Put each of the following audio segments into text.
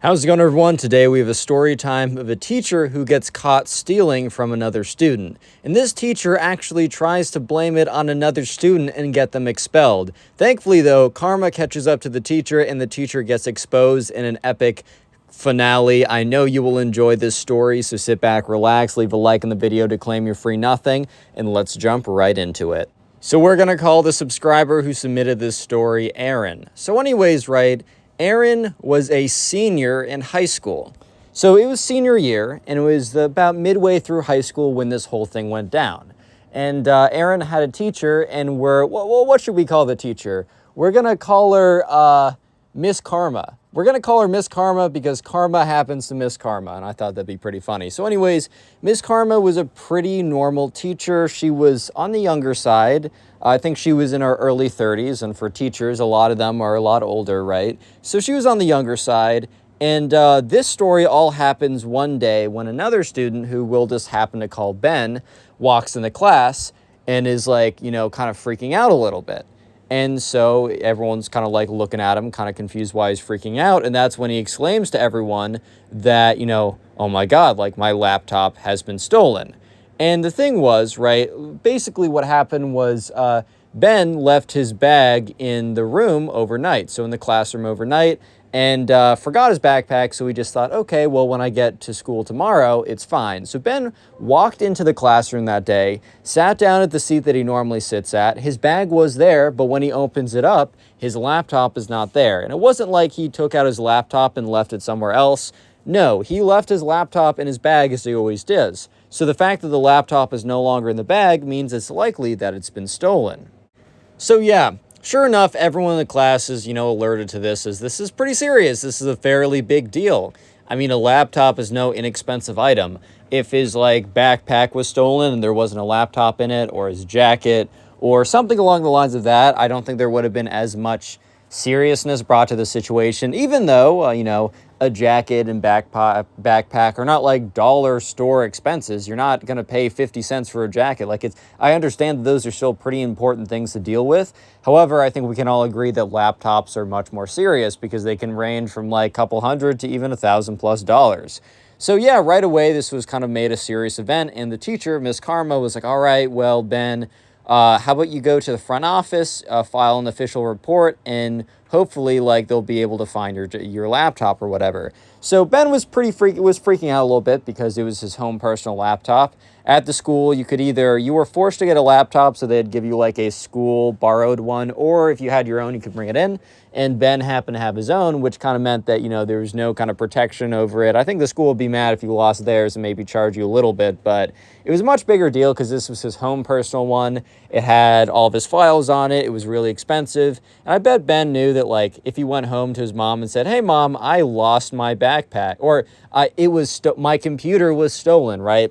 How's it going, everyone? Today we have a story time of a teacher who gets caught stealing from another student. And this teacher actually tries to blame it on another student and get them expelled. Thankfully, though, karma catches up to the teacher and the teacher gets exposed in an epic finale. I know you will enjoy this story, so sit back, relax, leave a like in the video to claim your free nothing, and let's jump right into it. So we're going to call the subscriber who submitted this story Aaron. So anyways, right, Aaron was a senior in high school. So it was senior year, and it was about midway through high school when this whole thing went down. And Aaron had a teacher, and what should we call the teacher? We're going to call her Miss Karma. We're going to call her Miss Karma because karma happens to Miss Karma, and I thought that'd be pretty funny. So anyways, Miss Karma was a pretty normal teacher. She was on the younger side. I think she was in her early 30s, and for teachers, a lot of them are a lot older, right? So she was on the younger side, and this story all happens one day when another student, who we'll just happen to call Ben, walks in the class and is like, kind of freaking out a little bit. And so everyone's kind of like looking at him, kind of confused why he's freaking out. And that's when he exclaims to everyone that, oh my God, like my laptop has been stolen. And the thing was, right, basically what happened was Ben left his bag in the room overnight, so in the classroom overnight, and forgot his backpack, so he just thought, okay, well, when I get to school tomorrow, it's fine. So Ben walked into the classroom that day, sat down at the seat that he normally sits at. His bag was there, but when he opens it up, his laptop is not there. And it wasn't like he took out his laptop and left it somewhere else. No, he left his laptop in his bag as he always does. So the fact that the laptop is no longer in the bag means it's likely that it's been stolen. So yeah, sure enough, everyone in the class is, alerted to this, as this is pretty serious. This is a fairly big deal. I mean, a laptop is no inexpensive item. If his backpack was stolen and there wasn't a laptop in it, or his jacket, or something along the lines of that, I don't think there would have been as much seriousness brought to the situation, even though, a jacket and backpack are not like dollar store expenses. You're not going to pay 50 cents for a jacket. I understand that those are still pretty important things to deal with. However, I think we can all agree that laptops are much more serious because they can range from a couple hundred to even $1,000+. So yeah, right away, this was kind of made a serious event. And the teacher, Miss Karma, was like, all right, well, Ben, how about you go to the front office, file an official report, and hopefully, they'll be able to find your laptop or whatever. So Ben was freaking out a little bit because it was his home personal laptop. At the school, you were forced to get a laptop, so they'd give you a school borrowed one, or if you had your own, you could bring it in. And Ben happened to have his own, which kind of meant that, there was no kind of protection over it. I think the school would be mad if you lost theirs and maybe charge you a little bit, but it was a much bigger deal because this was his home personal one. It had all of his files on it. It was really expensive. And I bet Ben knew that, if he went home to his mom and said, hey, Mom, I lost my backpack, or my computer was stolen, right?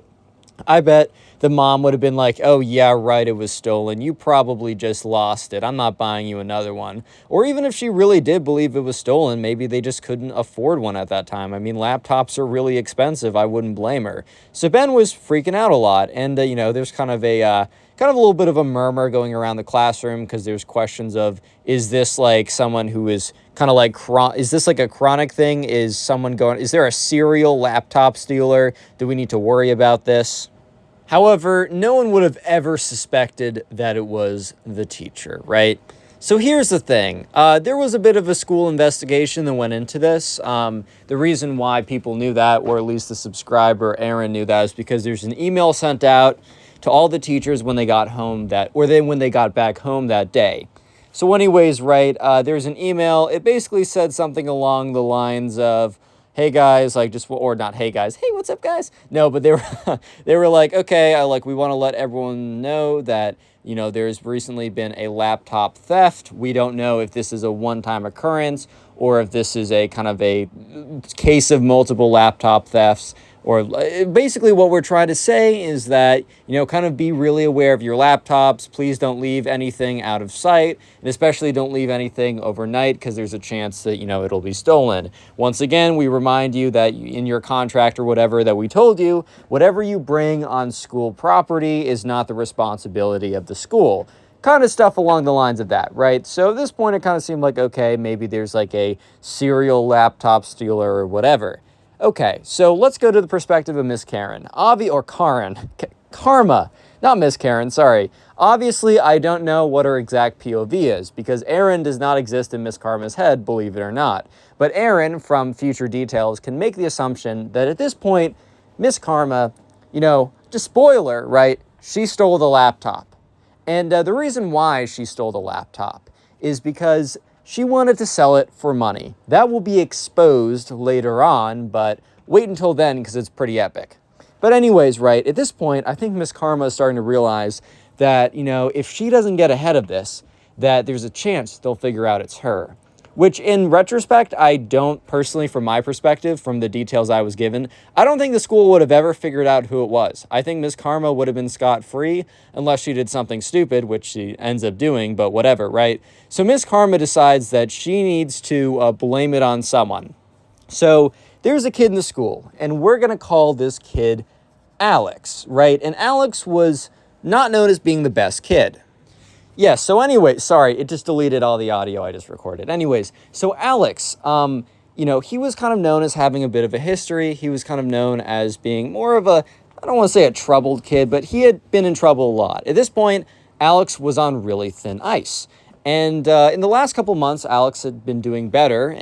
I bet the mom would have been like, oh, yeah, right, it was stolen. You probably just lost it. I'm not buying you another one. Or even if she really did believe it was stolen, maybe they just couldn't afford one at that time. I mean, laptops are really expensive. I wouldn't blame her. So Ben was freaking out a lot. And, there's kind of a little bit of a murmur going around the classroom because there's questions of, is this someone who is kind of is this a chronic thing? Is there a serial laptop stealer? Do we need to worry about this? However, no one would have ever suspected that it was the teacher, right? So here's the thing. There was a bit of a school investigation that went into this. The reason why people knew that, or at least the subscriber, Aaron, knew that, is because there's an email sent out to all the teachers when they got home when they got back home that day. So anyways, right, there's an email. It basically said something along the lines of, hey guys, or not hey guys, hey, what's up guys? No, but they were like, okay, we want to let everyone know that, there's recently been a laptop theft. We don't know if this is a one-time occurrence or if this is a kind of a case of multiple laptop thefts. Or basically what we're trying to say is that, kind of be really aware of your laptops. Please don't leave anything out of sight, and especially don't leave anything overnight because there's a chance that, it'll be stolen. Once again, we remind you that in your contract or whatever that we told you, whatever you bring on school property is not the responsibility of the school. kind of stuff along the lines of that, right? So at this point, it kind of seemed like, okay, maybe there's like a serial laptop stealer or whatever. Okay, so let's go to the perspective of Miss Karen. Karma, not Miss Karen, sorry. Obviously, I don't know what her exact POV is, because Aaron does not exist in Miss Karma's head, believe it or not. But Aaron, from future details, can make the assumption that at this point, Miss Karma, just spoiler, right? She stole the laptop. And the reason why she stole the laptop is because she wanted to sell it for money. That will be exposed later on, but wait until then because it's pretty epic. But anyways, right, at this point, I think Miss Karma is starting to realize that, if she doesn't get ahead of this, that there's a chance they'll figure out it's her. Which, in retrospect, I don't personally, from my perspective, from the details I was given, I don't think the school would have ever figured out who it was. I think Miss Karma would have been scot-free unless she did something stupid, which she ends up doing, but whatever, right? So Miss Karma decides that she needs to blame it on someone. So there's a kid in the school, and we're going to call this kid Alex, right? And Alex was not known as being the best kid. Yeah, so anyway, sorry, it just deleted all the audio I just recorded. Anyways, so Alex, he was kind of known as having a bit of a history. He was kind of known as being more of a, I don't want to say a troubled kid, but he had been in trouble a lot. At this point, Alex was on really thin ice. And in the last couple months, Alex had been doing better,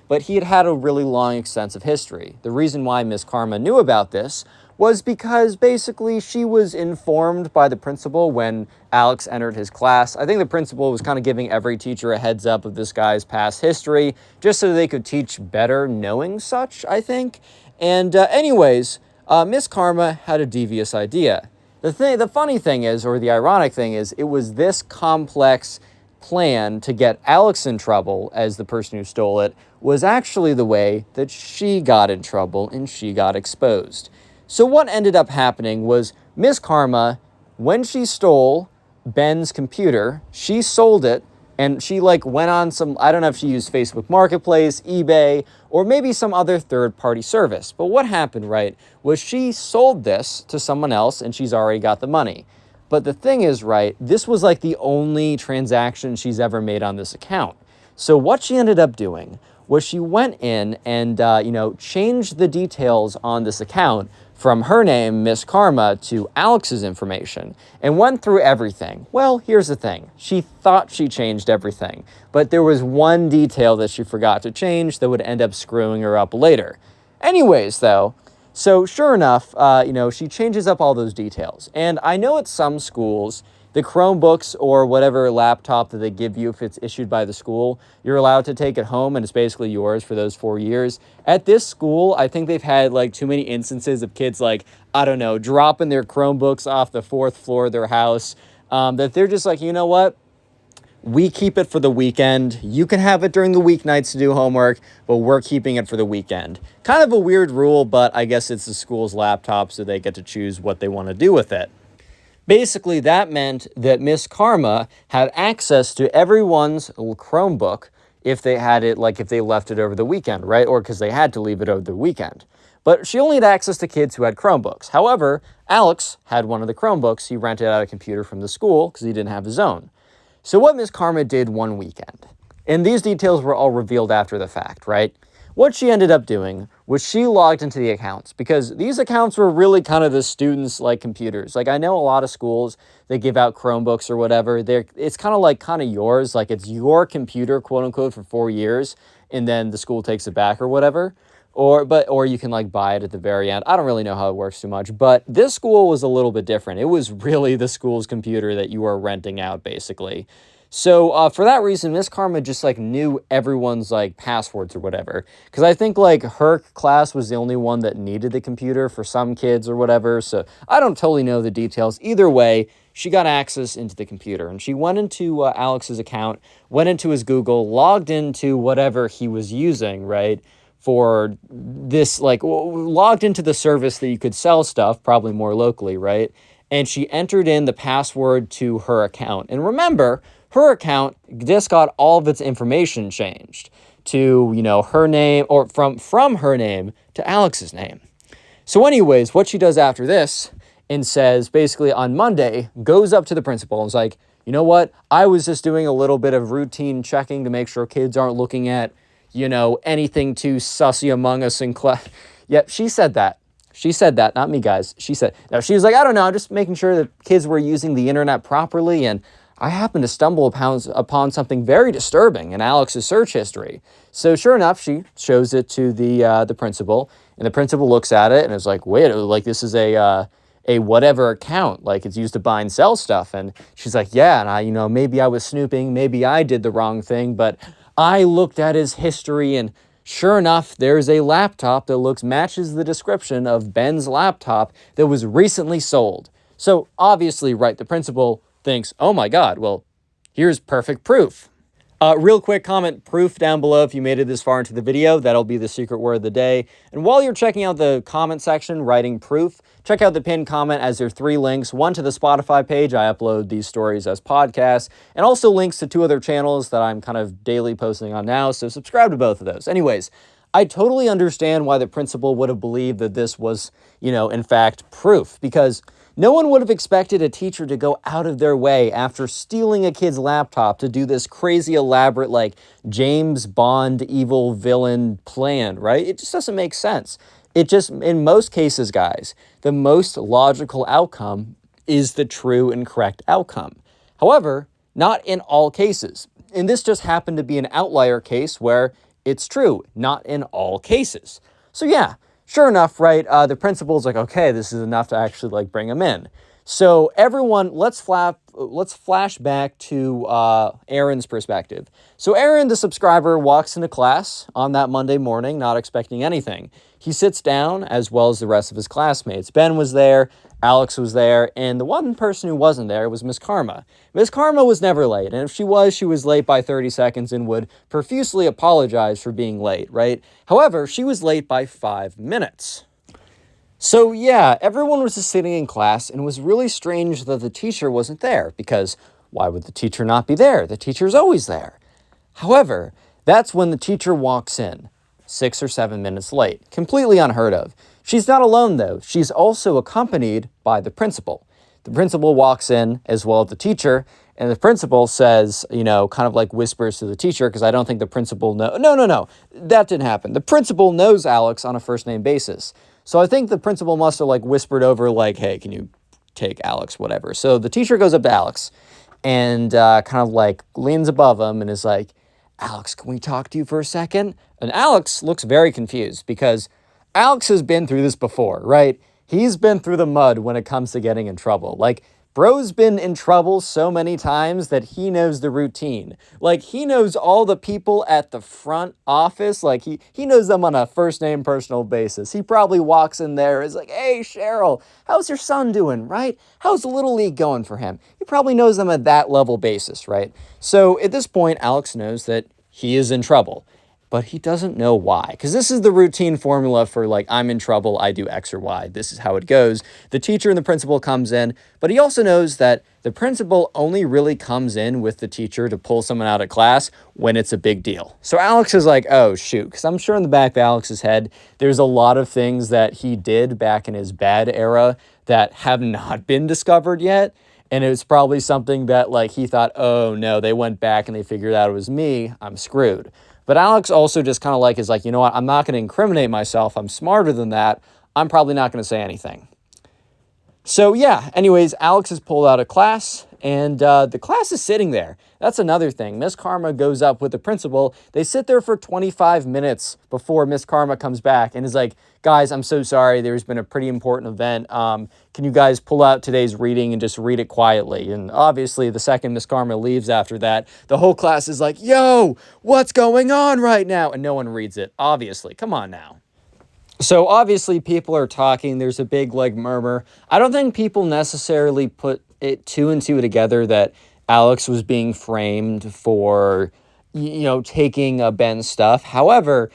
but he had had a really long, extensive history. The reason why Miss Karma knew about this was because basically she was informed by the principal when Alex entered his class. I think the principal was kind of giving every teacher a heads up of this guy's past history, just so they could teach better knowing such, I think. And anyways, Miss Karma had a devious idea. The funny thing is, or the ironic thing is, it was this complex plan to get Alex in trouble as the person who stole it was actually the way that she got in trouble and she got exposed. So what ended up happening was Miss Karma, when she stole Ben's computer, she sold it and she went on some, I don't know if she used Facebook Marketplace, eBay, or maybe some other third-party service. But what happened, right, was she sold this to someone else and she's already got the money. But the thing is, right, this was the only transaction she's ever made on this account. So what she ended up doing was she went in and, changed the details on this account from her name, Miss Karma, to Alex's information and went through everything. Well, here's the thing. She thought she changed everything, but there was one detail that she forgot to change that would end up screwing her up later. Anyways, though, so sure enough, she changes up all those details. And I know at some schools, the Chromebooks or whatever laptop that they give you, if it's issued by the school, you're allowed to take it home and it's basically yours for those 4 years. At this school, I think they've had too many instances of kids dropping their Chromebooks off the 4th floor of their house, that they're just you know what? We keep it for the weekend. You can have it during the weeknights to do homework, but we're keeping it for the weekend. Kind of a weird rule, but I guess it's the school's laptop, so they get to choose what they want to do with it. Basically, that meant that Miss Karma had access to everyone's Chromebook if they had it, if they left it over the weekend, right? Or because they had to leave it over the weekend. But she only had access to kids who had Chromebooks. However, Alex had one of the Chromebooks. He rented out a computer from the school because he didn't have his own. So what Miss Karma did one weekend, and these details were all revealed after the fact, right? What she ended up doing was she logged into the accounts because these accounts were really kind of the students' computers. I know a lot of schools, they give out Chromebooks or whatever. It's kind of yours, it's your computer, quote unquote, for 4 years, and then the school takes it back or whatever. Or you can buy it at the very end. I don't really know how it works too much, but this school was a little bit different. It was really the school's computer that you were renting out, basically. So for that reason, Miss Karma just knew everyone's passwords or whatever. Because I think her class was the only one that needed the computer for some kids or whatever. So I don't totally know the details. Either way, she got access into the computer. And she went into Alex's account, went into his Google, logged into whatever he was using, right? For this, logged into the service that you could sell stuff, probably more locally, right? And she entered in the password to her account. And remember, her account just got all of its information changed to, her name, or from her name to Alex's name. So anyways, what she does after this and says, basically on Monday, goes up to the principal and is you know what? I was just doing a little bit of routine checking to make sure kids aren't looking at, anything too sussy among us in class. Yep, she said that. She said that, not me, guys. She said, no, she was like, I don't know, I'm just making sure that kids were using the internet properly, and I happened to stumble upon something very disturbing in Alex's search history. So sure enough, she shows it to the principal, and the principal looks at it and is like, wait, like this is a whatever account, like it's used to buy and sell stuff. And she's like, yeah, and I, maybe I was snooping, maybe I did the wrong thing, but I looked at his history, and sure enough, there's a laptop that matches the description of Ben's laptop that was recently sold. So obviously, right, the principal thinks, oh my God, well, here's perfect proof. Real quick comment, proof down below if you made it this far into the video. That'll be the secret word of the day. And while you're checking out the comment section, writing proof, check out the pinned comment as there are 3 links. One to the Spotify page. I upload these stories as podcasts. And also links to 2 other channels that I'm kind of daily posting on now. So subscribe to both of those. Anyways, I totally understand why the principal would have believed that this was, in fact, proof. Because no one would have expected a teacher to go out of their way after stealing a kid's laptop to do this crazy elaborate, like, James Bond evil villain plan, right? It just doesn't make sense. It just, in most cases, guys, the most logical outcome is the true and correct outcome. However, not in all cases. And this just happened to be an outlier case where it's true, not in all cases. So yeah. Sure enough, right, the principal's like, okay, this is enough to actually, like, bring him in. So everyone, let's flash back to Aaron's perspective. So Aaron, the subscriber, walks into class on that Monday morning, not expecting anything. He sits down, as well as the rest of his classmates. Ben was there, Alex was there, and the one person who wasn't there was Miss Karma. Miss Karma was never late, and if she was late by 30 seconds and would profusely apologize for being late, right? However, she was late by 5 minutes. So yeah, everyone was just sitting in class, and it was really strange that the teacher wasn't there, because why would the teacher not be there? The teacher's always there. However, that's when the teacher walks in, 6 or 7 minutes late. Completely unheard of. She's not alone, though. She's also accompanied by the principal. The principal walks in, as well as the teacher, and the principal says, kind of like whispers to the teacher, because I don't think the principal No, that didn't happen. The principal knows Alex on a first-name basis. So I think the principal must have, whispered over, hey, can you take Alex, whatever. So the teacher goes up to Alex and kind of, leans above him and is like, Alex, can we talk to you for a second? And Alex looks very confused because Alex has been through this before, right? He's been through the mud when it comes to getting in trouble. Bro's been in trouble so many times that he knows the routine. He knows all the people at the front office. He knows them on a first-name personal basis. He probably walks in there and is like, hey, Cheryl, how's your son doing, right? How's the Little League going for him? He probably knows them at that level basis, right? So at this point, Alex knows that he is in trouble. But he doesn't know why, because this is the routine formula for I'm in trouble, I do X or Y. This is how it goes. The teacher and the principal comes in, but he also knows that the principal only really comes in with the teacher to pull someone out of class when it's a big deal. So Alex is like, oh, shoot, because I'm sure in the back of Alex's head, there's a lot of things that he did back in his bad era that have not been discovered yet. And it was probably something that he thought, oh no, they went back and they figured out it was me, I'm screwed. But Alex also just kind of is you know what, I'm not going to incriminate myself. I'm smarter than that. I'm probably not going to say anything. So yeah, anyways, Alex is pulled out of class, and the class is sitting there. That's another thing. Miss Karma goes up with the principal. They sit there for 25 minutes before Miss Karma comes back and is like, guys, I'm so sorry. There's been a pretty important event. Can you guys pull out today's reading and just read it quietly? And obviously, the second Miss Karma leaves after that, the whole class is like, yo, what's going on right now? And no one reads it, obviously. Come on now. So obviously people are talking. There's a big murmur. I don't think people necessarily put it 2 and 2 together that Alex was being framed for, taking Ben's stuff. However,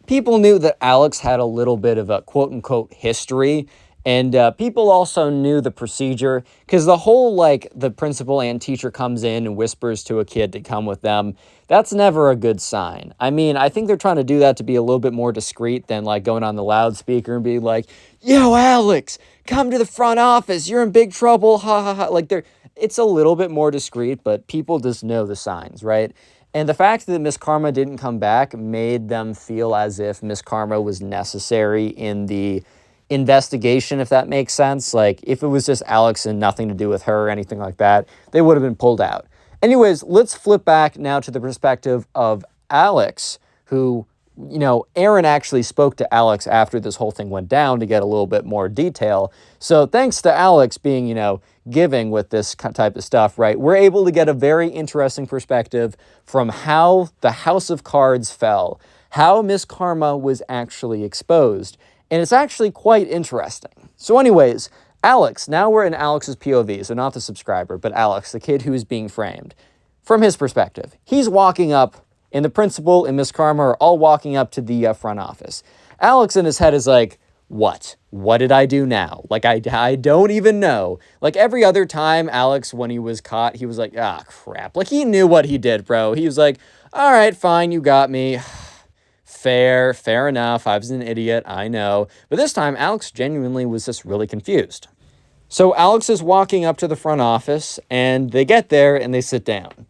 people knew that Alex had a little bit of a quote unquote history. And people also knew the procedure, because the whole, the principal and teacher comes in and whispers to a kid to come with them. That's never a good sign. I mean, I think they're trying to do that to be a little bit more discreet than, going on the loudspeaker and be like, yo, Alex, come to the front office. You're in big trouble. Ha, ha, ha. it's a little bit more discreet, but people just know the signs, right? And the fact that Miss Karma didn't come back made them feel as if Miss Karma was necessary in the investigation, if that makes sense. Like, if it was just Alex and nothing to do with her or anything like that, they would have been pulled out. Anyways, let's flip back now to the perspective of Alex, who, Aaron actually spoke to Alex after this whole thing went down to get a little bit more detail. So thanks to Alex being, giving with this type of stuff, right, we're able to get a very interesting perspective from how the House of Cards fell, how Miss Karma was actually exposed. And it's actually quite interesting. So anyways, Alex, now we're in Alex's POV, so not the subscriber, but Alex, the kid who is being framed. From his perspective, he's walking up, and the principal and Miss Karma are all walking up to the front office. Alex in his head is like, what? What did I do now? Like, I don't even know. Like, every other time, Alex, when he was caught, he was like, ah, crap. Like, he knew what he did, bro. He was like, all right, fine, you got me. Fair enough. I was an idiot, I know. But this time, Alex genuinely was just really confused. So Alex is walking up to the front office, and they get there, and they sit down.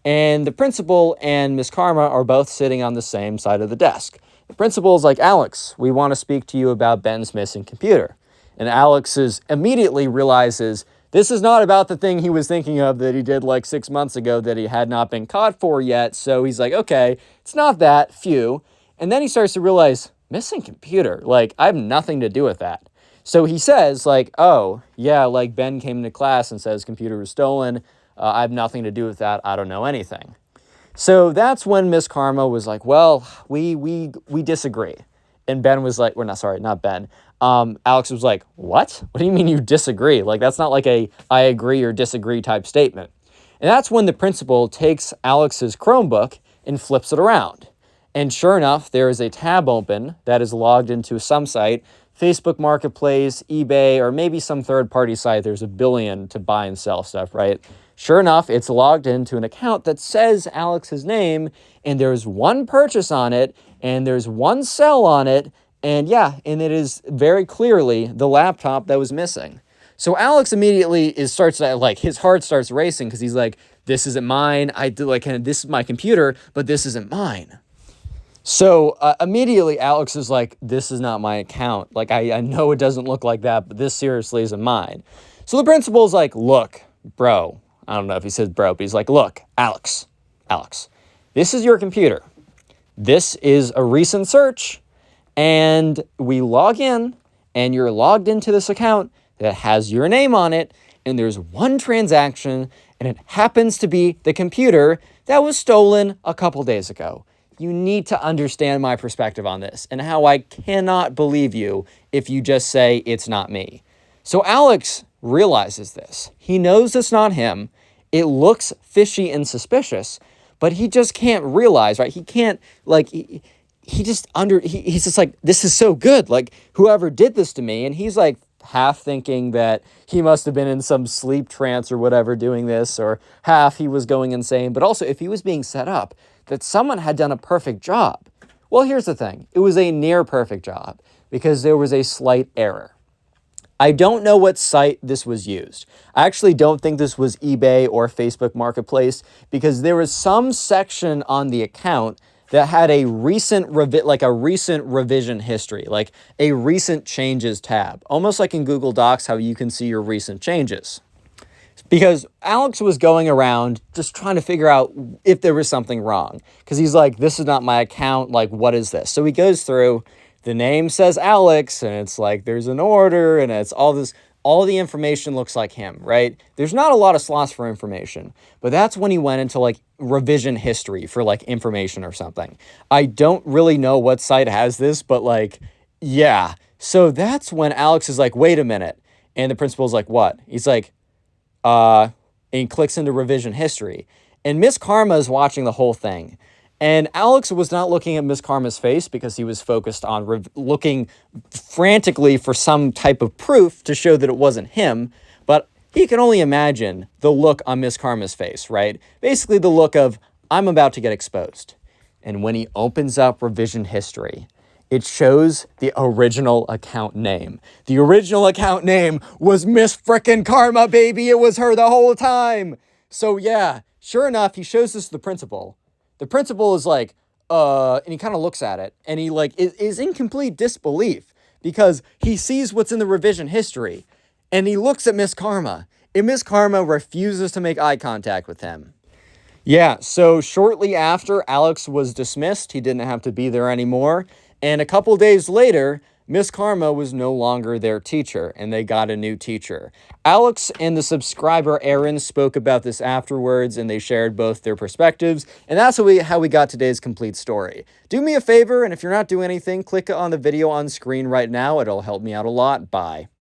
And the principal and Miss Karma are both sitting on the same side of the desk. The principal is like, Alex, we want to speak to you about Ben's missing computer. And Alex immediately realizes this is not about the thing he was thinking of that he did like 6 months ago that he had not been caught for yet. So he's like, okay, it's not that, phew. And then he starts to realize, missing computer, like, I have nothing to do with that. So he says, like, oh, yeah, like, Ben came to class and says computer was stolen. I have nothing to do with that. I don't know anything. So that's when Miss Karma was like, well, we disagree. And Ben was like, not Ben. Alex was like, what? What do you mean you disagree? Like, that's not like a I agree or disagree type statement. And that's when the principal takes Alex's Chromebook and flips it around. And sure enough, there is a tab open that is logged into some site, Facebook Marketplace, eBay, or maybe some third-party site. There's a billion to buy and sell stuff, right? Sure enough, it's logged into an account that says Alex's name, and there's one purchase on it, and there's one sell on it, and it is very clearly the laptop that was missing. So Alex immediately his heart starts racing because he's like, this isn't mine. This is my computer, but this isn't mine. So immediately Alex is like, this is not my account. Like, I know it doesn't look like that, but this seriously isn't mine. So the principal's like, look, bro. I don't know if he says bro, but he's like, look, Alex, this is your computer. This is a recent search, and we log in, and you're logged into this account that has your name on it, and there's one transaction, and it happens to be the computer that was stolen a couple days ago. You need to understand my perspective on this and how I cannot believe you if you just say it's not me. So Alex realizes this. He knows it's not him. It looks fishy and suspicious, but he just can't realize, right? He can't, like, he's just like, this is so good. Like, whoever did this to me, and he's like half thinking that he must have been in some sleep trance or whatever doing this, or half he was going insane. But also, if he was being set up, that someone had done a perfect job. Well, here's the thing. It was a near perfect job because there was a slight error. I don't know what site this was used. I actually don't think this was eBay or Facebook Marketplace because there was some section on the account that had a recent revision history, like a recent changes tab, almost like in Google Docs how you can see your recent changes. Because Alex was going around just trying to figure out if there was something wrong. Because he's like, this is not my account, like, what is this? So he goes through, the name says Alex, and it's like, there's an order, and it's all this, all the information looks like him, right? There's not a lot of slots for information, but that's when he went into, like, revision history for, like, information or something. I don't really know what site has this, but, like, yeah. So that's when Alex is like, wait a minute. And the principal's like, what? He's like, and he clicks into revision history. And Miss Karma is watching the whole thing. And Alex was not looking at Miss Karma's face because he was focused on looking frantically for some type of proof to show that it wasn't him. But he can only imagine the look on Miss Karma's face, right? Basically the look of, I'm about to get exposed. And when he opens up revision history, it shows the original account name. The original account name was Miss Frickin' Karma, baby. It was her the whole time. So yeah, sure enough, he shows this to the principal. The principal is like, and he kind of looks at it, and he like is in complete disbelief because he sees what's in the revision history, and he looks at Miss Karma, and Miss Karma refuses to make eye contact with him. Yeah, so shortly after Alex was dismissed, he didn't have to be there anymore, and a couple days later, Miss Karma was no longer their teacher, and they got a new teacher. Alex and the subscriber Aaron spoke about this afterwards, and they shared both their perspectives, and that's how we got today's complete story. Do me a favor, and if you're not doing anything, click on the video on screen right now. It'll help me out a lot. Bye.